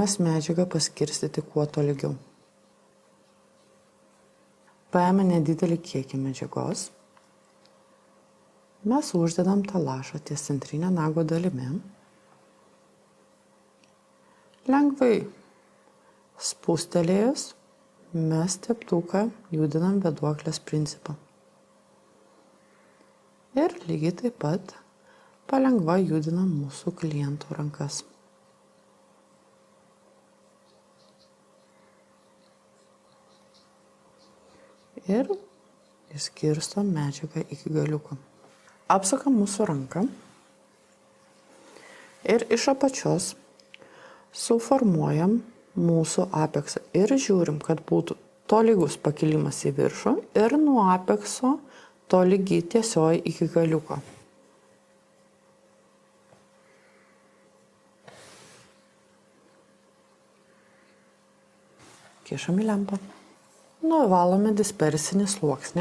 Stengiamės medžiagą paskirstyti kuo tolygiau. Paėmę nedidelį kiekį medžiagos, mes uždedam tą lašą ties centrinę nago dalimi. Lengvai spustelėjus, mes teptuką judinam vėduoklės principą. Ir lygiai taip pat palengva judinam mūsų klientų rankas. Ir išskirstom medžiagą iki galiuko. Apsukam mūsų ranką ir iš apačios suformuojam mūsų apeksą ir žiūrim, kad būtų tolygus pakilimas į viršų ir nuo apekso tolygi tiesioji iki galiuko. Kišam į lempą. Nuvalome dispersinį sluoksnį.